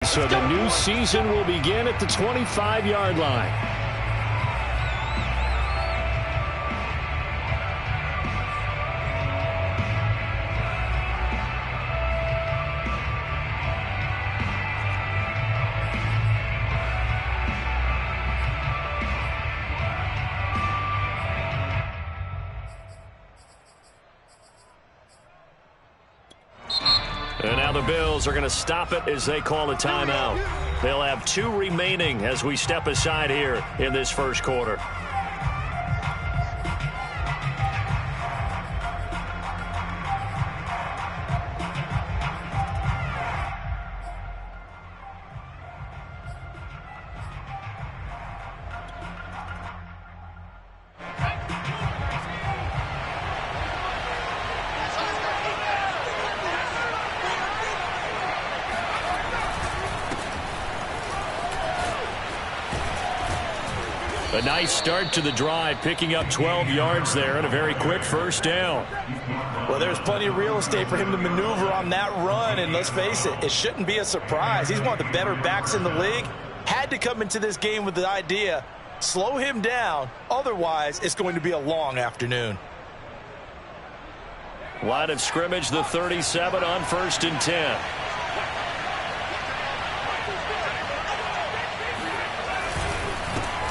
So the new season will begin at the 25-yard line. And now the Bills are going to stop it as they call a timeout. They'll have 2 remaining as we step aside here in this first quarter. A nice start to the drive, picking up 12 yards there and a very quick first down. Well, there's plenty of real estate for him to maneuver on that run, and let's face it, it shouldn't be a surprise. He's one of the better backs in the league. Had to come into this game with the idea, slow him down, otherwise it's going to be a long afternoon. Line of scrimmage, the 37 on 1st and 10.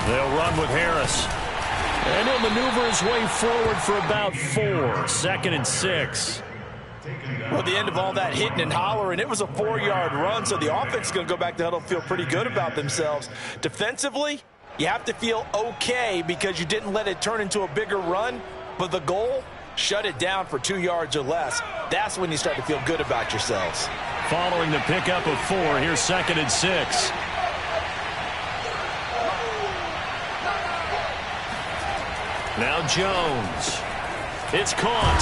They'll run with Harris. And he'll maneuver his way forward for about 4. 2nd and 6. Well, at the end of all that hitting and hollering, it was a 4-yard run, so the offense is going to go back to huddle, feel pretty good about themselves. Defensively, you have to feel okay because you didn't let it turn into a bigger run, but the goal, shut it down for 2 yards or less. That's when you start to feel good about yourselves. Following the pickup of 4, here's 2nd and 6. Now Jones. It's caught.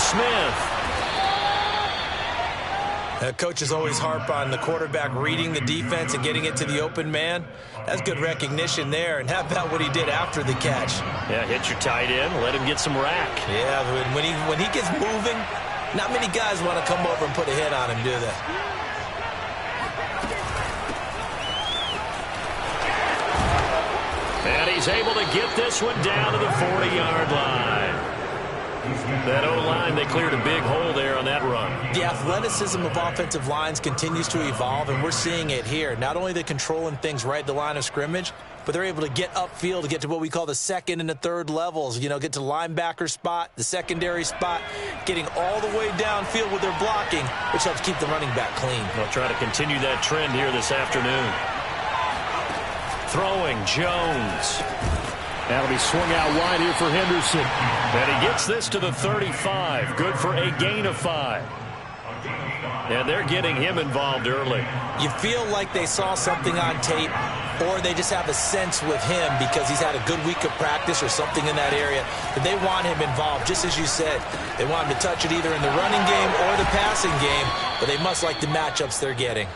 Smith. Coaches always harp on the quarterback reading the defense and getting it to the open man. That's good recognition there. And how about what he did after the catch? Yeah, hit your tight end. Let him get some rack. Yeah, when he gets moving, not many guys want to come over and put a hit on him, do they? And he's able to get this one down to the 40-yard line. That O-line, they cleared a big hole there on that run. The athleticism of offensive lines continues to evolve, and we're seeing it here. Not only are they controlling things right at the line of scrimmage, but they're able to get upfield to get to what we call the 2nd and the 3rd levels. You know, get to the linebacker spot, the secondary spot, getting all the way downfield with their blocking, which helps keep the running back clean. They'll try to continue that trend here this afternoon. Throwing, Jones. That'll be swung out wide here for Henderson. And he gets this to the 35. Good for a gain of 5. And they're getting him involved early. You feel like they saw something on tape, or they just have a sense with him because he's had a good week of practice or something in that area that they want him involved. Just as you said, they want him to touch it either in the running game or the passing game, but they must like the matchups they're getting.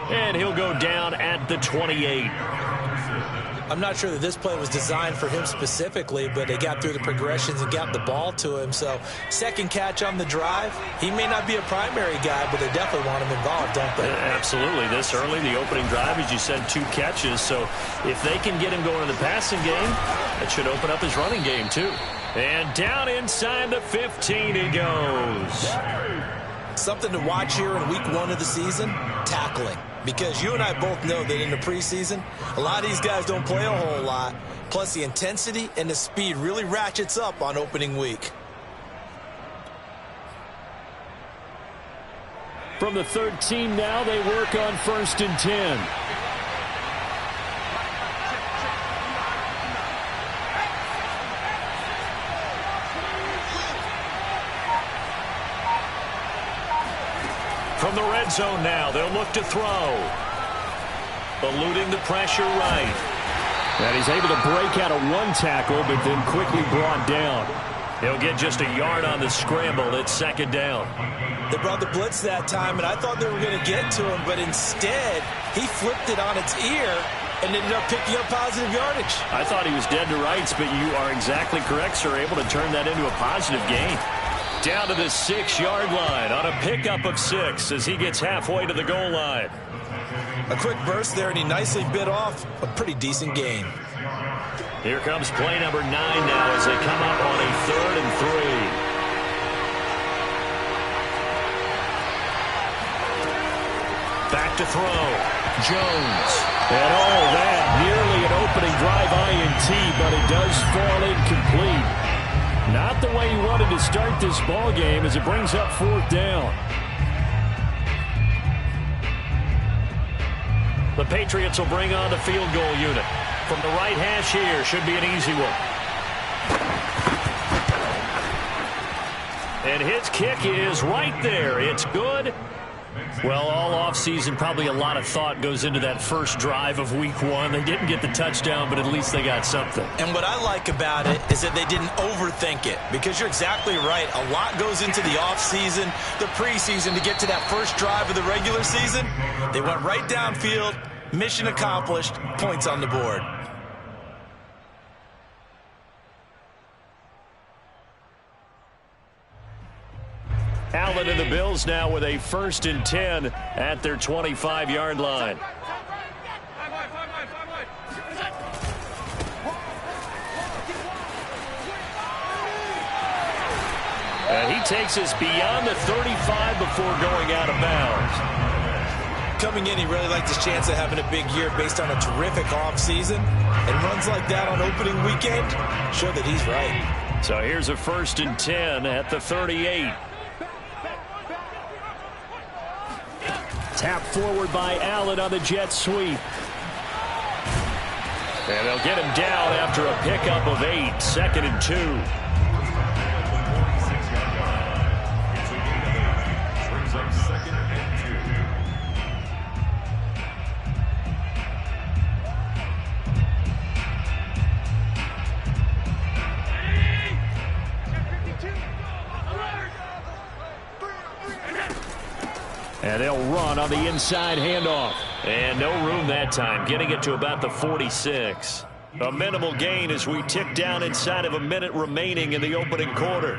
And he'll go down at the 28. I'm not sure that this play was designed for him specifically, but they got through the progressions and got the ball to him. So, second catch on the drive. He may not be a primary guy, but they definitely want him involved, don't they? Absolutely. This early, the opening drive, as you said, 2 catches. So, if they can get him going in the passing game, that should open up his running game, too. And down inside the 15 he goes. Something to watch here in week 1 of the season, tackling. Because you and I both know that in the preseason, a lot of these guys don't play a whole lot. Plus, the intensity and the speed really ratchets up on opening week. From the 13 now, they work on 1st and 10. From the red zone now, they'll look to throw. Eluding the pressure right. And he's able to break out of 1 tackle, but then quickly brought down. He'll get just a yard on the scramble. It's 2nd down. They brought the blitz that time, and I thought they were going to get to him, but instead, he flipped it on its ear and ended up picking up positive yardage. I thought he was dead to rights, but you are exactly correct, sir. Able to turn that into a positive gain. Down to the 6-yard line on a pickup of 6 as he gets halfway to the goal line. A quick burst there, and he nicely bit off a pretty decent gain. Here comes play number 9 now as they come up on a 3rd and 3. Back to throw. Jones. And all that, nearly an opening drive INT, but it does fall incomplete. Not the way he wanted to start this ball game as it brings up 4th down. The Patriots will bring on the field goal unit. From the right hash here, should be an easy one. And his kick is right there. It's good. Well, all offseason, probably a lot of thought goes into that first drive of week 1. They didn't get the touchdown, but at least they got something. And what I like about it is that they didn't overthink it, because you're exactly right. A lot goes into the offseason, the preseason to get to that first drive of the regular season. They went right downfield, mission accomplished, points on the board. Allen and the Bills now with a 1st and 10 at their 25-yard line. And he takes us beyond the 35 before going out of bounds. Coming in, he really liked his chance of having a big year based on a terrific offseason. And runs like that on opening weekend show that he's right. So here's a 1st and 10 at the 38. Tap forward by Allen on the jet sweep. And they'll get him down after a pickup of 8. 2nd and 2. And they'll run on the inside handoff. And no room that time, getting it to about the 46. A minimal gain as we tick down inside of a minute remaining in the opening quarter.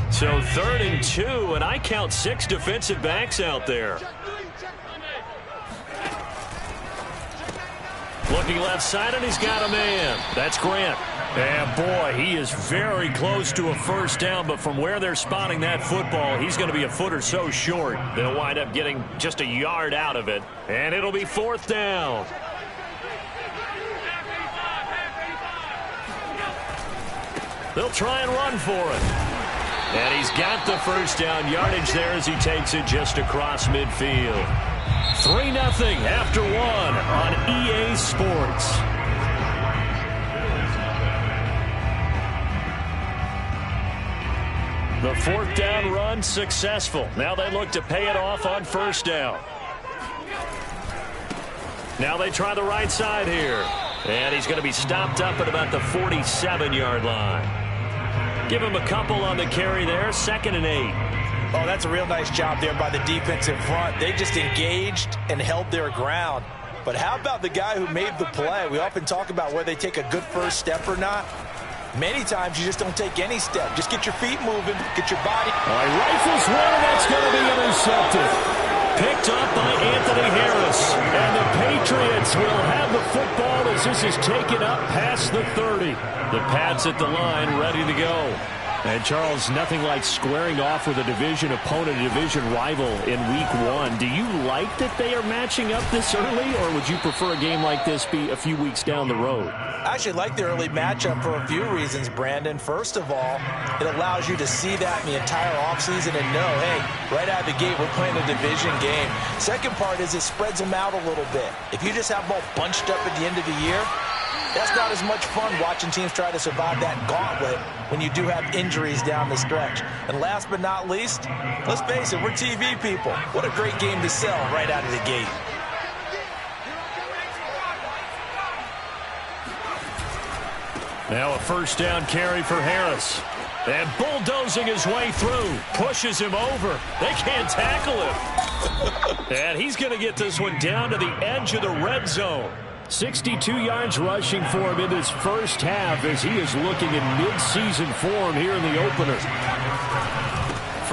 So 3rd and 2, and I count 6 defensive backs out there. Looking left side, and he's got a man. That's Grant. And boy, he is very close to a 1st down, but from where they're spotting that football, he's going to be a foot or so short. They'll wind up getting just a yard out of it, and it'll be 4th down. They'll try and run for it. And he's got the 1st down yardage there as he takes it just across midfield. 3-0 after 1 on EA Sports. The 4th down run successful. Now they look to pay it off on 1st down. Now they try the right side here. And he's going to be stopped up at about the 47-yard line. Give him a couple on the carry there. 2nd and 8. Oh, that's a real nice job there by the defensive front. They just engaged and held their ground. But how about the guy who made the play? We often talk about whether they take a good first step or not. Many times you just don't take any step. Just get your feet moving, get your body. All right, rifles one, that's going to be intercepted. Picked up by Anthony Harris. And the Patriots will have the football as this is taken up past the 30. The Pats at the line, ready to go. And, Charles, nothing like squaring off with a division opponent, a division rival in week 1. Do you like that they are matching up this early, or would you prefer a game like this be a few weeks down the road? I actually like the early matchup for a few reasons, Brandon. First of all, it allows you to see that in the entire offseason and know, hey, right out of the gate, we're playing a division game. Second part is it spreads them out a little bit. If you just have them all bunched up at the end of the year, that's not as much fun watching teams try to survive that gauntlet when you do have injuries down the stretch. And last but not least, let's face it, we're TV people. What a great game to sell right out of the gate. Now a 1st down carry for Harris. And bulldozing his way through. Pushes him over. They can't tackle him. And he's going to get this one down to the edge of the red zone. 62 yards rushing for him in this first half as he is looking in mid-season form here in the opener.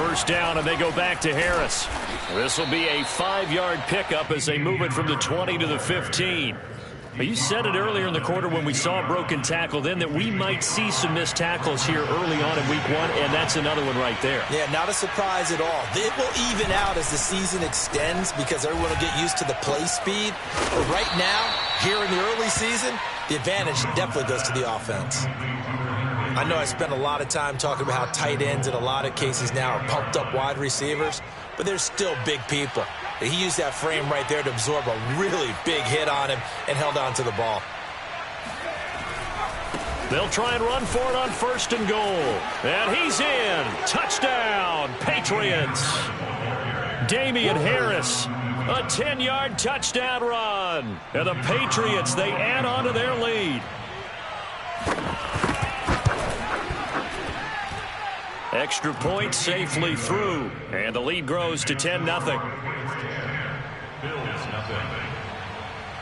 first down, and they go back to Harris. This will be a 5-yard pickup as they move it from the 20 to the 15. You said it earlier in the quarter when we saw a broken tackle then that we might see some missed tackles here early on in week 1, and that's another one right there. Yeah, not a surprise at all. It will even out as the season extends because everyone will get used to the play speed. But right now, here in the early season, the advantage definitely goes to the offense. I know I spent a lot of time talking about how tight ends in a lot of cases now are pumped up wide receivers, but they're still big people. He used that frame right there to absorb a really big hit on him and held on to the ball. They'll try and run for it on 1st and goal. And he's in. Touchdown, Patriots. Damian Harris, a 10-yard touchdown run. And the Patriots, they add on to their lead. Extra point safely through. And the lead grows to 10-0.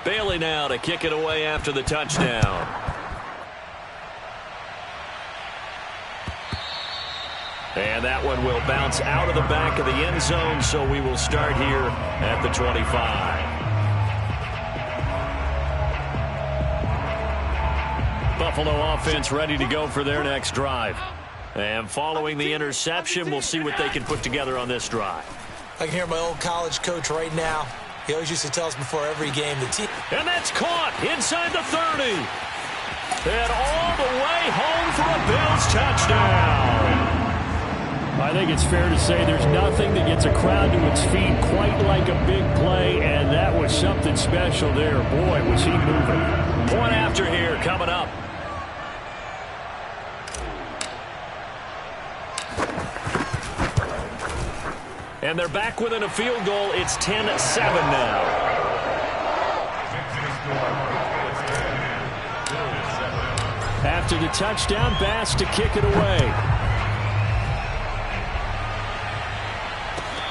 Bailey now to kick it away after the touchdown. And that one will bounce out of the back of the end zone, so we will start here at the 25. Buffalo offense ready to go for their next drive. And following the interception, we'll see what they can put together on this drive. I can hear my old college coach right now. He always used to tell us before every game the team. And that's caught inside the 30. And all the way home for a Bills touchdown. I think it's fair to say there's nothing that gets a crowd to its feet quite like a big play, and that was something special there. Boy, was he moving. Point after here coming up. And they're back within a field goal. It's 10-7 now. After the touchdown, Bass to kick it away.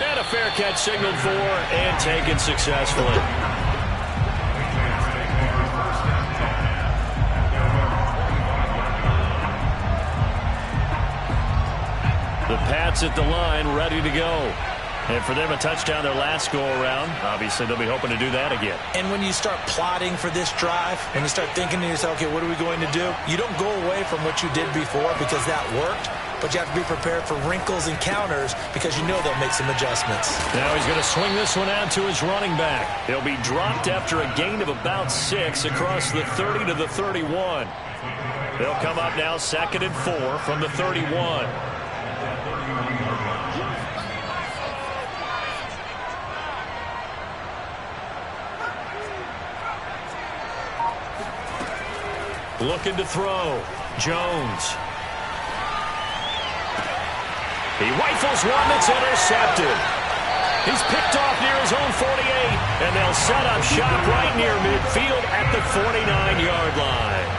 And a fair catch signaled for and taken successfully. The Pats at the line, ready to go. And for them, a touchdown their last go-around. Obviously, they'll be hoping to do that again. And when you start plotting for this drive, when you start thinking to yourself, okay, what are we going to do? You don't go away from what you did before because that worked, but you have to be prepared for wrinkles and counters because you know they'll make some adjustments. Now he's going to swing this one out to his running back. He'll be dropped after a gain of about 6 across the 30 to the 31. They'll come up now 2nd and 4 from the 31. Looking to throw. Jones. He rifles one that's intercepted. He's picked off near his own 48, and they'll set up shop right near midfield at the 49-yard line.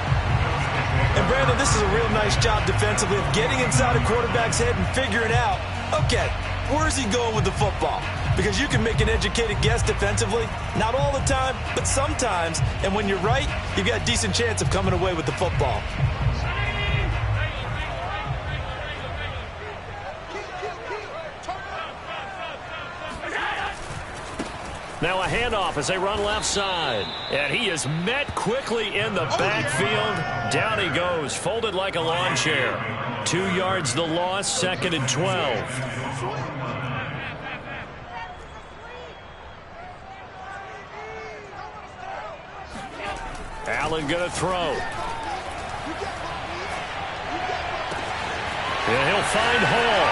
And, Brandon, this is a real nice job defensively of getting inside a quarterback's head and figuring out, okay, where's he going with the football? Because you can make an educated guess defensively. Not all the time, but sometimes. And when you're right, you've got a decent chance of coming away with the football. Now a handoff as they run left side. And he is met quickly in the backfield. Down he goes, folded like a lawn chair. 2 yards the loss, 2nd and 12. Allen going to throw. And he'll find Hall.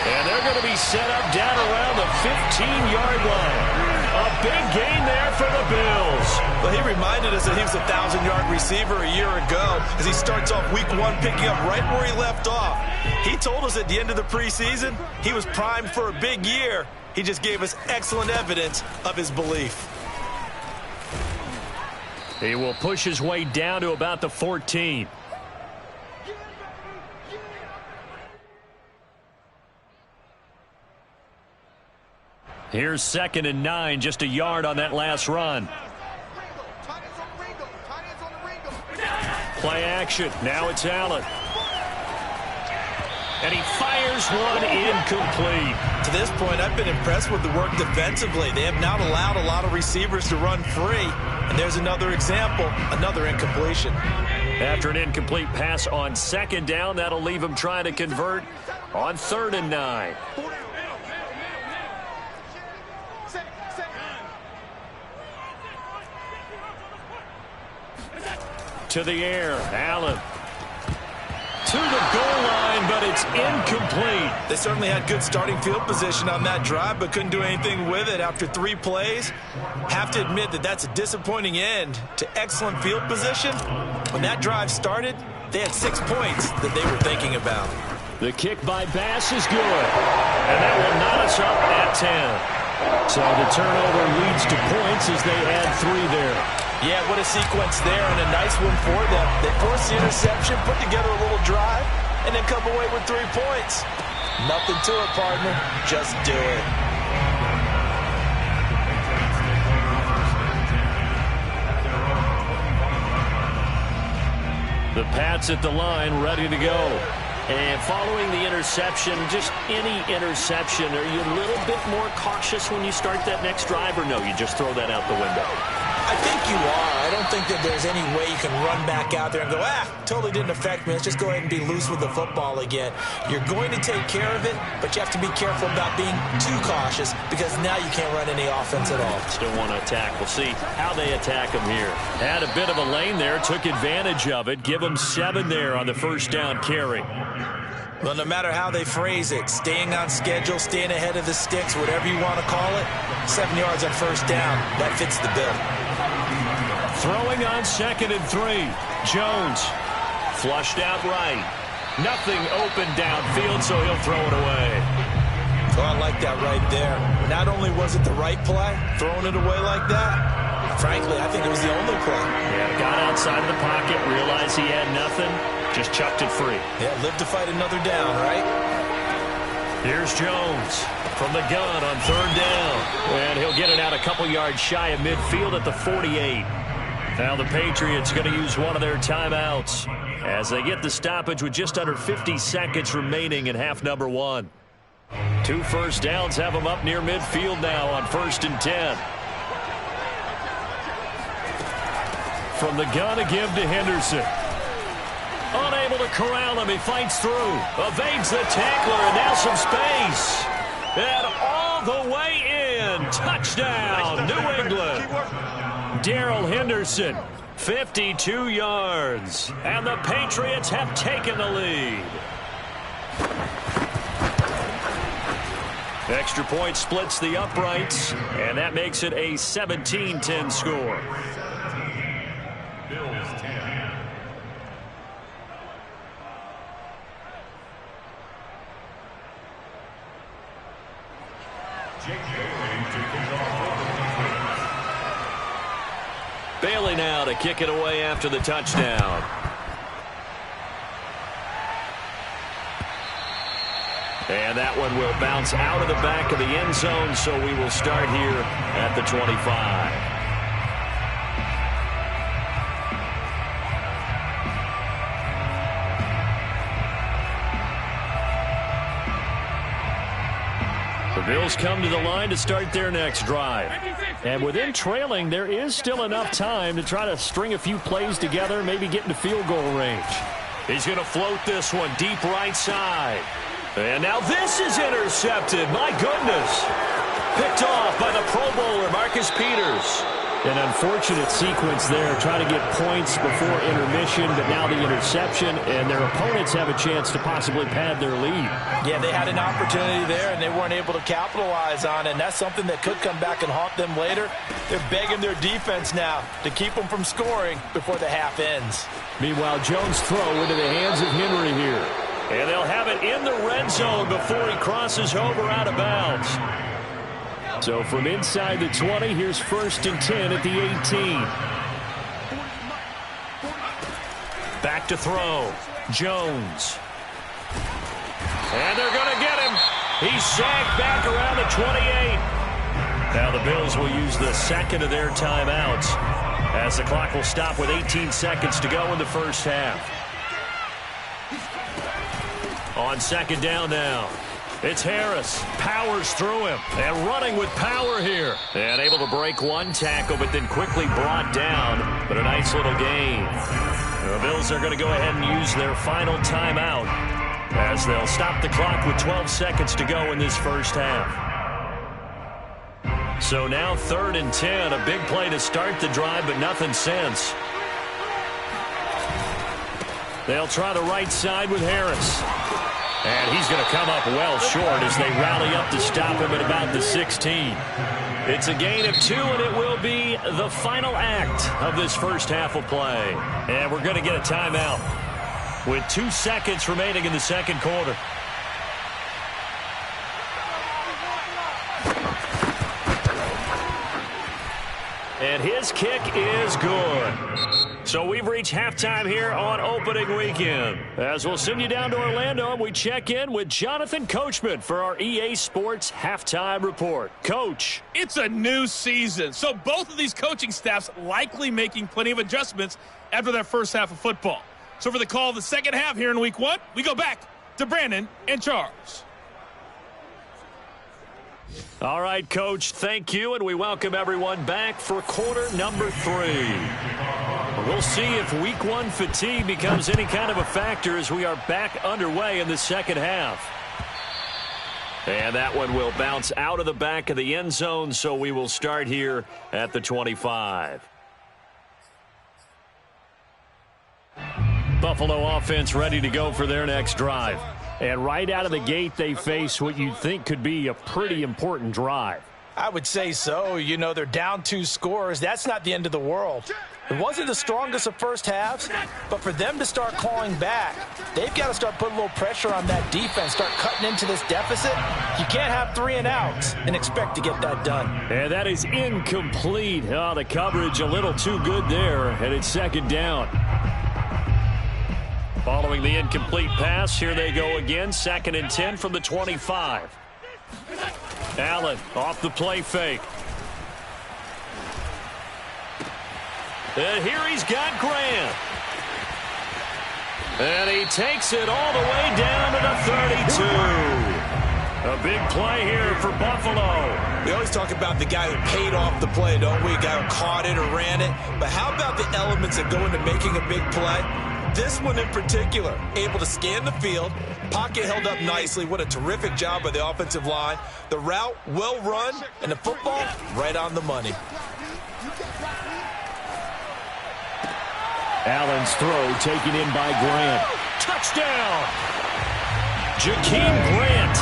And they're going to be set up down around the 15-yard line. A big gain there for the Bills. Well, he reminded us that he was a 1,000-yard receiver a year ago as he starts off week 1 picking up right where he left off. He told us at the end of the preseason he was primed for a big year. He just gave us excellent evidence of his belief. He will push his way down to about the 14. Here's 2nd and 9, just a yard on that last run. Play action. Now it's Allen. And he fires one incomplete. To this point, I've been impressed with the work defensively. They have not allowed a lot of receivers to run free. And there's another example, another incompletion. After an incomplete pass on second down, that'll leave him trying to convert on 3rd and 9. To the air, Allen. To the goal line, but it's incomplete. They certainly had good starting field position on that drive, but couldn't do anything with it after 3 plays. Have to admit that that's a disappointing end to excellent field position. When that drive started, they had 6 points that they were thinking about. The kick by Bass is good, and that will knot us up at 10. So the turnover leads to points as they add 3 there. Yeah, what a sequence there, and a nice one for them. They forced the interception, put together a little drive, and then come away with 3 points. Nothing to it, partner. Just do it. The Pats at the line, ready to go. And following the interception, just any interception, are you a little bit more cautious when you start that next drive, or no, you just throw that out the window? I think you are. I don't think that there's any way you can run back out there and go, totally didn't affect me. Let's just go ahead and be loose with the football again. You're going to take care of it, but you have to be careful about being too cautious because now you can't run any offense at all. Still want to attack. We'll see how they attack them here. Had a bit of a lane there, took advantage of it. Give them 7 there on the first down carry. Well, no matter how they phrase it, staying on schedule, staying ahead of the sticks, whatever you want to call it, 7 yards on first down, that fits the bill. Throwing on 2nd and 3. Jones flushed out right. Nothing open downfield, so he'll throw it away. Oh, I like that right there. Not only was it the right play, throwing it away like that, frankly, I think it was the only play. Yeah, got outside of the pocket, realized he had nothing, just chucked it free. Yeah, live to fight another down, right? Here's Jones from the gun on 3rd down. And he'll get it out a couple yards shy of midfield at the 48. Now the Patriots going to use one of their timeouts as they get the stoppage with just under 50 seconds remaining in half number 1. 2 first downs have them up near midfield now on 1st and 10. From the gun again to Henderson. Unable to corral him. He fights through. Evades the tackler, and now some space. And all the way in. Touchdown, New England. Darrell Henderson, 52 yards. And the Patriots have taken the lead. Extra point splits the uprights, and that makes it a 17-10 score. Bills 10. Bailey now to kick it away after the touchdown. And that one will bounce out of the back of the end zone, so we will start here at the 25. The Bills come to the line to start their next drive. And within trailing, there is still enough time to try to string a few plays together, maybe get into field goal range. He's going to float this one deep right side. And now this is intercepted. My goodness. Picked off by the Pro Bowler, Marcus Peters. An unfortunate sequence there, trying to get points before intermission, but now the interception, and their opponents have a chance to possibly pad their lead. Yeah, they had an opportunity there, and they weren't able to capitalize on it, and that's something that could come back and haunt them later. They're begging their defense now to keep them from scoring before the half ends. Meanwhile, Jones' throw into the hands of Henry here. And they'll have it in the red zone before he crosses over out of bounds. So from inside the 20, here's 1st and 10 at the 18. Back to throw. Jones. And they're going to get him. He's sagged back around the 28. Now the Bills will use the second of their timeouts as the clock will stop with 18 seconds to go in the first half. On second down now. It's Harris. Powers through him. And running with power here. And able to break one tackle, but then quickly brought down. But a nice little gain. The Bills are going to go ahead and use their final timeout as they'll stop the clock with 12 seconds to go in this first half. So now 3rd and 10. A big play to start the drive, but nothing since. They'll try the right side with Harris. And he's going to come up well short as they rally up to stop him at about the 16. It's a gain of 2, and it will be the final act of this first half of play. And we're going to get a timeout with 2 seconds remaining in the second quarter. And his kick is good. So we've reached halftime here on opening weekend. As we'll send you down to Orlando, and we check in with Jonathan Coachman for our EA Sports Halftime Report. Coach. It's a new season, so both of these coaching staffs likely making plenty of adjustments after that first half of football. So for the call of the second half here in week 1, we go back to Brandon and Charles. All right, Coach, thank you, and we welcome everyone back for quarter number 3. We'll see if week 1 fatigue becomes any kind of a factor as we are back underway in the second half. And that one will bounce out of the back of the end zone, so we will start here at the 25. Buffalo offense ready to go for their next drive. And right out of the gate, they face what you'd think could be a pretty important drive. I would say so. You know, they're down 2 scores. That's not the end of the world. It wasn't the strongest of first halves, but for them to start clawing back, they've got to start putting a little pressure on that defense, start cutting into this deficit. You can't have 3 and outs and expect to get that done. And that is incomplete. Oh, the coverage a little too good there, and it's second down. Following the incomplete pass, here they go again. 2nd and 10 from the 25. Allen off the play fake. And here he's got Grant. And he takes it all the way down to the 32. A big play here for Buffalo. We always talk about the guy who paid off the play, don't we? A guy who caught it or ran it. But how about the elements that go into making a big play? This one in particular, able to scan the field, pocket held up nicely. What a terrific job by the offensive line. The route, well run, and the football, right on the money. Allen's throw taken in by Grant. Touchdown! Jakeem Grant,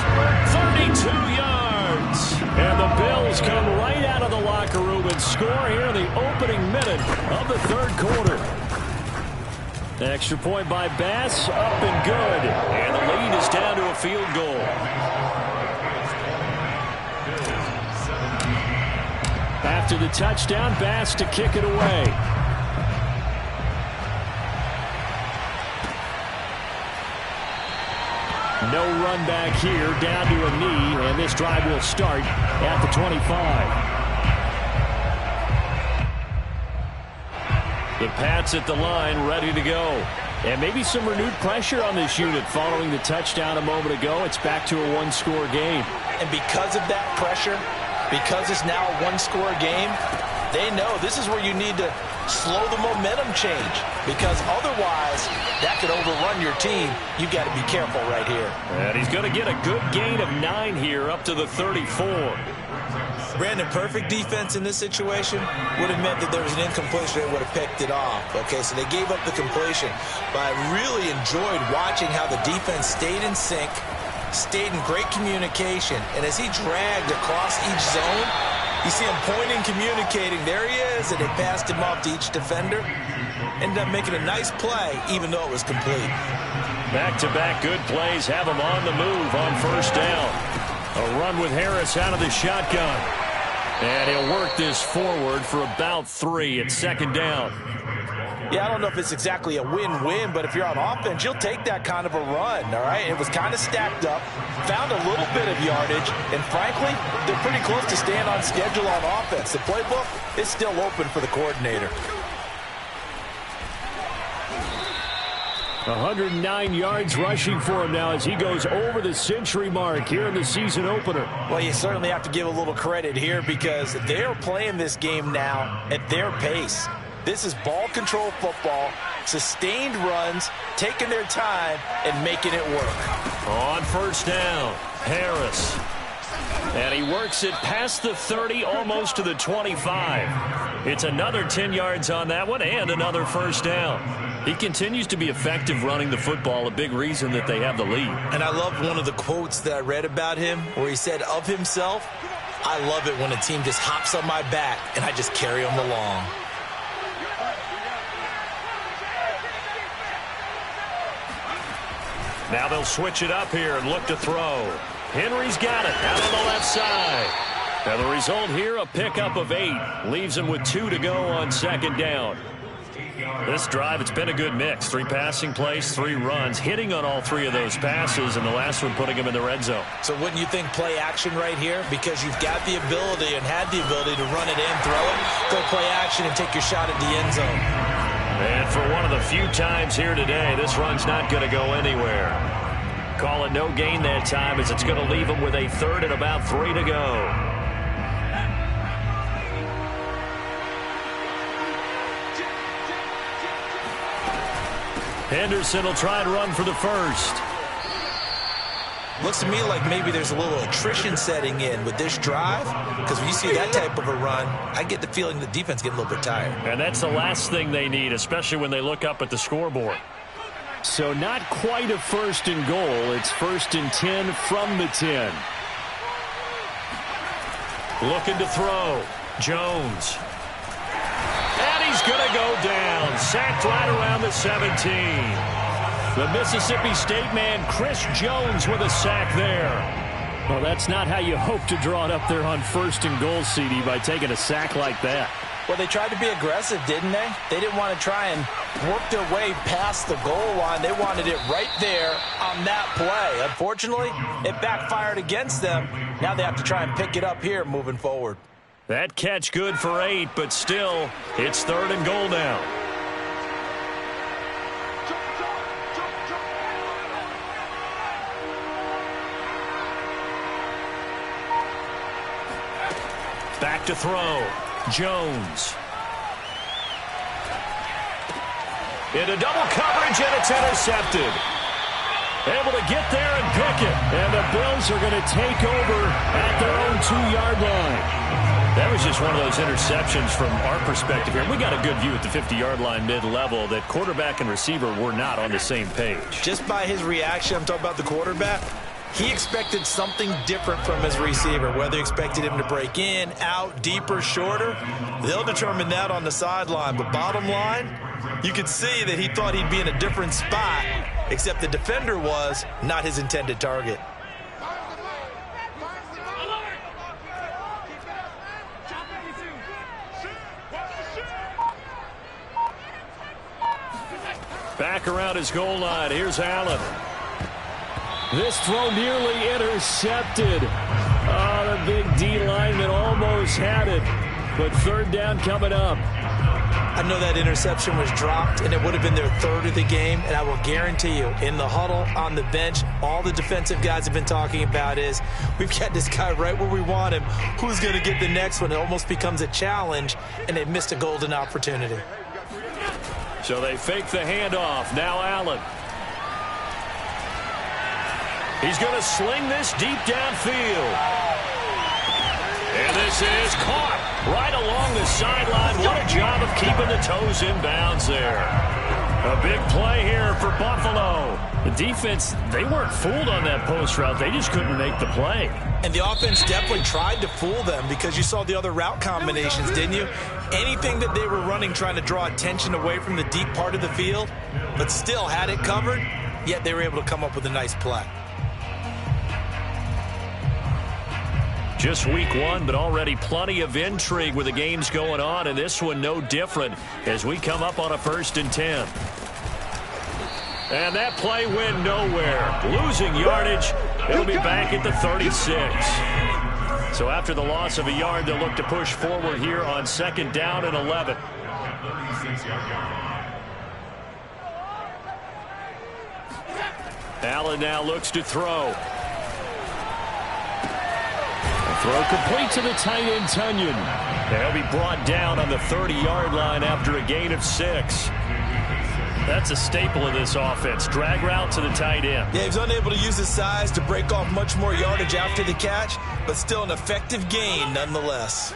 32 yards. And the Bills come right out of the locker room and score here in the opening minute of the third quarter. Extra point by Bass, up and good. And the lead is down to a field goal. After the touchdown, Bass to kick it away. No run back here, down to a knee, and this drive will start at the 25. The Pats at the line, ready to go. And maybe some renewed pressure on this unit following the touchdown a moment ago. It's back to a 1-score game. And because of that pressure, because it's now a 1-score game, they know this is where you need to slow the momentum change. Because otherwise, that could overrun your team. You've got to be careful right here. And he's going to get a good gain of 9 here, up to the 34. Brandon, perfect defense in this situation would have meant that there was an incompletion. They would have picked it off. Okay, so they gave up the completion. But I really enjoyed watching how the defense stayed in sync, stayed in great communication. And as he dragged across each zone, you see him pointing, communicating. There he is, and they passed him off to each defender. Ended up making a nice play, even though it was complete. Back-to-back good plays have him on the move on first down. A run with Harris out of the shotgun. And he'll work this forward for about 3 at second down. Yeah, I don't know if it's exactly a win-win, but if you're on offense, you'll take that kind of a run, all right? It was kind of stacked up, found a little bit of yardage, and frankly, they're pretty close to staying on schedule on offense. The playbook is still open for the coordinator. 109 yards rushing for him now as he goes over the century mark here in the season opener. Well, you certainly have to give a little credit here because they're playing this game now at their pace. This is ball control football, sustained runs, taking their time, and making it work. On first down, Harris. And he works it past the 30, almost to the 25. It's another 10 yards on that one and another first down. He continues to be effective running the football, a big reason that they have the lead. And I love one of the quotes that I read about him where he said of himself, "I love it when a team just hops on my back and I just carry them along." Now they'll switch it up here and look to throw. Henry's got it out on the left side. Now the result here, a pickup of 8. Leaves him with 2 to go on second down. This drive, it's been a good mix. 3 passing plays, 3 runs, hitting on all 3 of those passes, and the last one putting him in the red zone. So wouldn't you think play action right here? Because you've got the ability and had the ability to run it and throw it. Go play action and take your shot at the end zone. And for one of the few times here today, this run's not going to go anywhere. Call it no gain that time as it's going to leave him with a 3rd and about 3 to go. Henderson will try and run for the first. Looks to me like maybe there's a little attrition setting in with this drive, because when you see that type of a run, I get the feeling the defense getting a little bit tired. And that's the last thing they need, especially when they look up at the scoreboard. So not quite a 1st and goal. It's 1st and 10 from the 10. Looking to throw. Jones. And he's going to go down. Sacked right around the 17. The Mississippi State man, Chris Jones, with a sack there. Well, that's not how you hope to draw it up there on 1st and goal, CD, by taking a sack like that. Well, they tried to be aggressive, didn't they? They didn't want to try and work their way past the goal line. They wanted it right there on that play. Unfortunately, it backfired against them. Now they have to try and pick it up here moving forward. That catch good for 8, but still, it's 3rd and goal now. Back to throw. Jones. Into double coverage, and it's intercepted. Able to get there and pick it. And the Bills are going to take over at their own 2-yard line. That was just one of those interceptions from our perspective here. We got a good view at the 50-yard line mid-level that quarterback and receiver were not on the same page. Just by his reaction, I'm talking about the quarterback, he expected something different from his receiver, whether he expected him to break in, out, deeper, shorter. They'll determine that on the sideline. But bottom line, you could see that he thought he'd be in a different spot, except the defender was not his intended target. Back around his goal line. Here's Allen. This throw nearly intercepted. Oh, the big D lineman almost had it. But 3rd down coming up. I know that interception was dropped, and it would have been their 3rd of the game. And I will guarantee you, in the huddle, on the bench, all the defensive guys have been talking about is, we've got this guy right where we want him. Who's going to get the next one? It almost becomes a challenge, and they missed a golden opportunity. So they fake the handoff. Now Allen. He's going to sling this deep downfield. And this is caught right along the sideline. What a job of keeping the toes in bounds there. A big play here for Buffalo. The defense, they weren't fooled on that post route. They just couldn't make the play. And the offense definitely tried to fool them because you saw the other route combinations, didn't you? Anything that they were running trying to draw attention away from the deep part of the field, but still had it covered, yet they were able to come up with a nice play. Just week 1, but already plenty of intrigue with the games going on, and this one no different as we come up on a 1st and 10. And that play went nowhere. Losing yardage. It'll be back at the 36. So after the loss of a yard, they'll look to push forward here on 2nd down and 11. Allen now looks to throw. The throw complete to the tight end, Tunyon. They'll be brought down on the 30-yard line after a gain of 6. That's a staple of this offense. Drag route to the tight end. Yeah, he was unable to use his size to break off much more yardage after the catch, but still an effective gain nonetheless.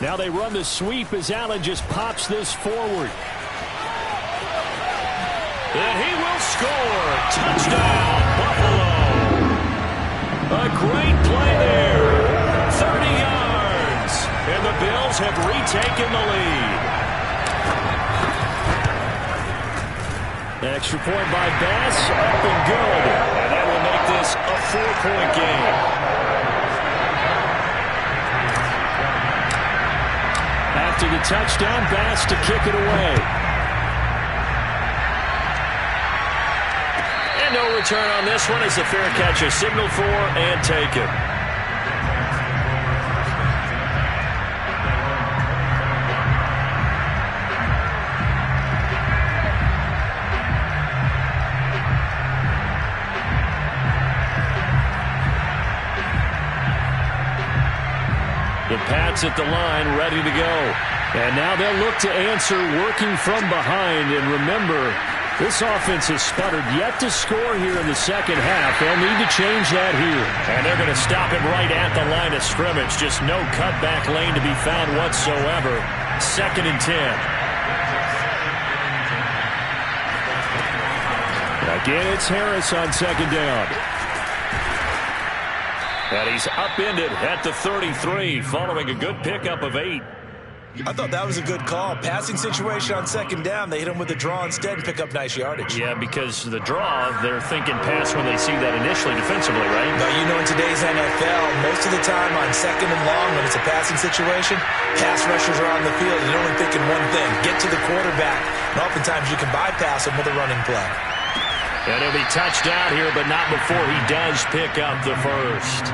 Now they run the sweep as Allen just pops this forward. And he will score. Touchdown, Buffalo. A great play there. 30 yards. And the Bills have retaken the lead. Extra point by Bass. Up and good. And that will make this a 4-point game. After the touchdown, Bass to kick it away. And no return on this one as the fair catch is signaled for and taken. The Pats at the line, ready to go. And now they'll look to answer working from behind. And remember, this offense has sputtered yet to score here in the second half. They'll need to change that here. And they're going to stop it right at the line of scrimmage. Just no cutback lane to be found whatsoever. 2nd and 10. Again, it's Harris on 2nd down. And he's upended at the 33 following a good pickup of 8. I thought that was a good call. Passing situation on 2nd down. They hit him with the draw instead and pick up nice yardage. Yeah, because the draw, they're thinking pass when they see that initially defensively, right? But you know, in today's NFL, most of the time on 2nd and long, when it's a passing situation, pass rushers are on the field and they're only thinking one thing, get to the quarterback. And oftentimes you can bypass him with a running play. And he'll be touched out here, but not before he does pick up the first.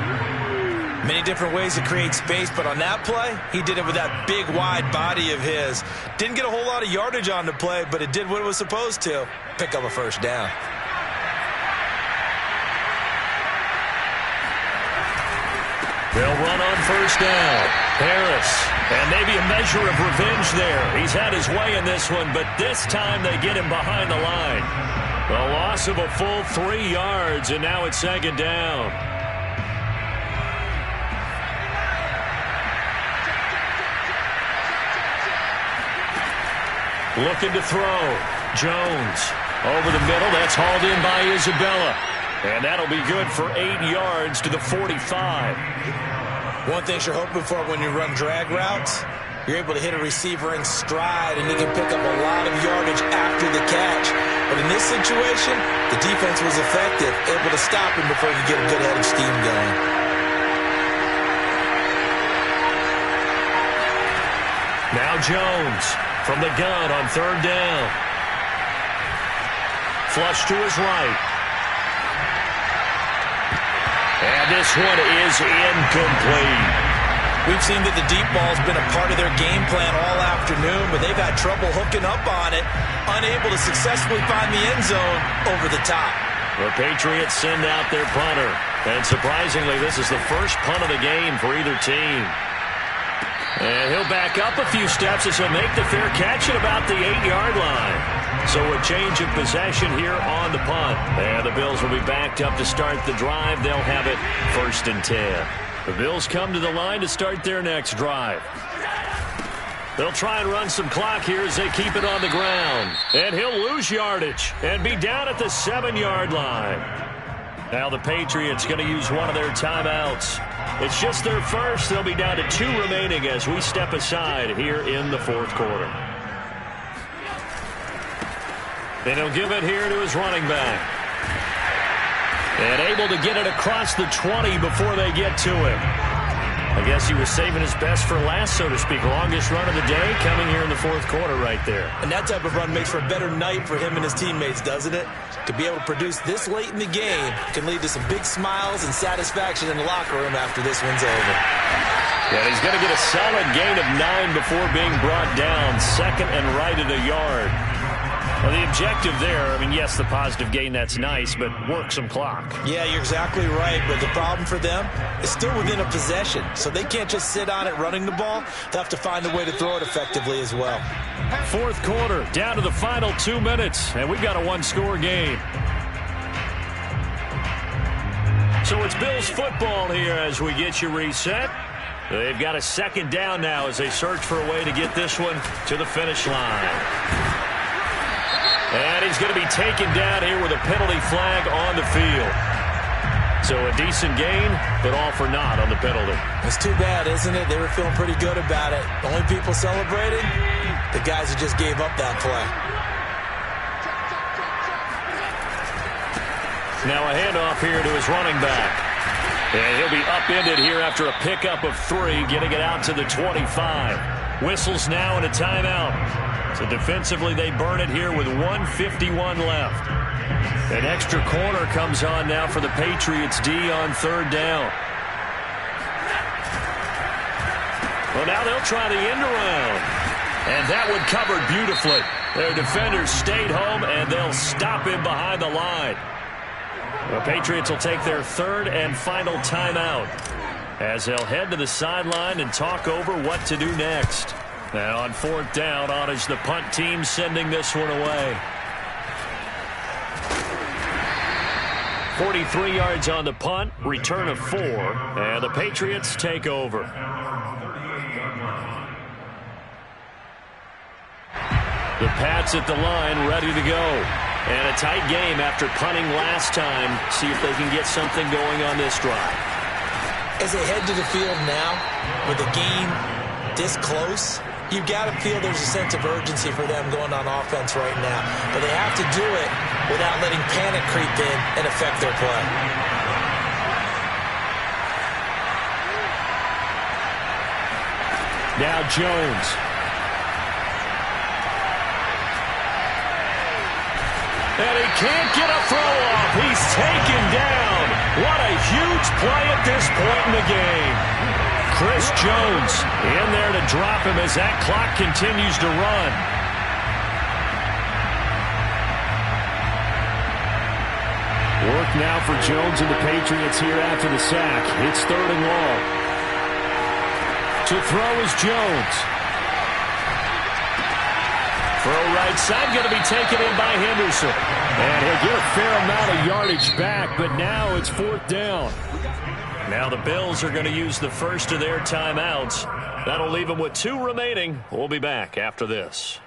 Many different ways to create space, but on that play, he did it with that big, wide body of his. Didn't get a whole lot of yardage on the play, but it did what it was supposed to. Pick up a first down. They'll run on first down. Harris. And maybe a measure of revenge there. He's had his way in this one, but this time they get him behind the line. A loss of a full 3 yards, and now it's 2nd down. Looking to throw. Jones over the middle. That's hauled in by Isabella. And that'll be good for 8 yards to the 45. One thing you're hoping for when you run drag routes, you're able to hit a receiver in stride, and he can pick up a lot of yardage after the catch. But in this situation, the defense was effective, able to stop him before he could get a good head of steam going. Now Jones from the gun on 3rd down. Flush to his right. And this one is incomplete. We've seen that the deep ball's been a part of their game plan all afternoon, but they've had trouble hooking up on it, unable to successfully find the end zone over the top. The Patriots send out their punter. And surprisingly, this is the first punt of the game for either team. And he'll back up a few steps as he'll make the fair catch at about the 8-yard line. So a change of possession here on the punt. And the Bills will be backed up to start the drive. They'll have it 1st and 10. The Bills come to the line to start their next drive. They'll try and run some clock here as they keep it on the ground. And he'll lose yardage and be down at the 7-yard line. Now the Patriots going to use one of their timeouts. It's just their first. They'll be down to 2 remaining as we step aside here in the 4th quarter. And he'll give it here to his running back. And able to get it across the 20 before they get to him. I guess he was saving his best for last, so to speak. Longest run of the day coming here in the 4th quarter right there. And that type of run makes for a better night for him and his teammates, doesn't it? To be able to produce this late in the game can lead to some big smiles and satisfaction in the locker room after this one's over. Yeah, he's going to get a solid gain of 9 before being brought down. 2nd and right at a yard. Well, the objective there, I mean, yes, the positive gain, that's nice, but work some clock. Yeah, you're exactly right, but the problem for them is still within a possession, so they can't just sit on it running the ball. They'll have to find a way to throw it effectively as well. Fourth quarter, down to the final 2 minutes, and we've got a one-score game. So it's Bills football here as we get you reset. They've got a second down now as they search for a way to get this one to the finish line. And he's going to be taken down here with a penalty flag on the field. So a decent gain, but all for naught on the penalty. It's too bad, isn't it? They were feeling pretty good about it. Only people celebrating, the guys who just gave up that play. Now a handoff here to his running back. And he'll be upended here after a pickup of 3, getting it out to the 25. Whistles now and a timeout. So defensively, they burn it here with 1:51 left. An extra corner comes on now for the Patriots D on third down. Well, now they'll try the end around. And that one covered beautifully. Their defenders stayed home, and they'll stop him behind the line. The Patriots will take their third and final timeout as they'll head to the sideline and talk over what to do next. Now on fourth down, on is the punt team sending this one away. 43 yards on the punt, return of 4, and the Patriots take over. The Pats at the line, ready to go. And a tight game after punting last time. See if they can get something going on this drive. As they head to the field now, with the game this close, you've got to feel there's a sense of urgency for them going on offense right now. But they have to do it without letting panic creep in and affect their play. Now Jones. And he can't get a throw off. He's taken down. What a huge play at this point in the game. Chris Jones in there to drop him as that clock continues to run. Work now for Jones and the Patriots here after the sack. It's third and long. To throw is Jones. Throw right side, going to be taken in by Henderson. And he'll get a fair amount of yardage back, but now it's fourth down. Now the Bills are going to use the first of their timeouts. That'll leave them with 2 remaining. We'll be back after this.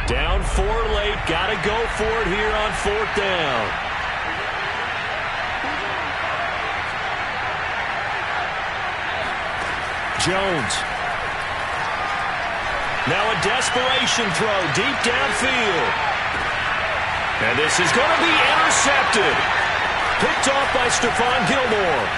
Down 4 late. Got to go for it here on fourth down. Jones. Now a desperation throw deep downfield. And this is going to be intercepted. Picked off by Stephon Gilmore.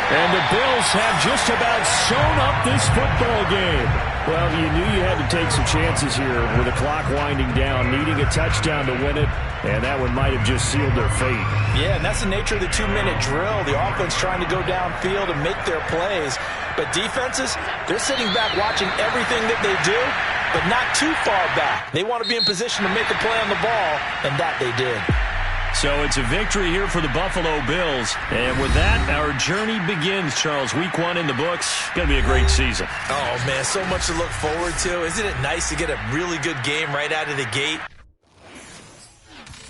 And the Bills have just about sewn up this football game. Well, you knew you had to take some chances here with the clock winding down, needing a touchdown to win it, and that one might have just sealed their fate. Yeah, and that's the nature of the 2-minute drill. The offense trying to go downfield and make their plays. But defenses, they're sitting back watching everything that they do, but not too far back. They want to be in position to make a play on the ball, and that they did. So it's a victory here for the Buffalo Bills. And with that, our journey begins, Charles. Week 1 in the books. Going to be a great season. Oh, man, so much to look forward to. Isn't it nice to get a really good game right out of the gate?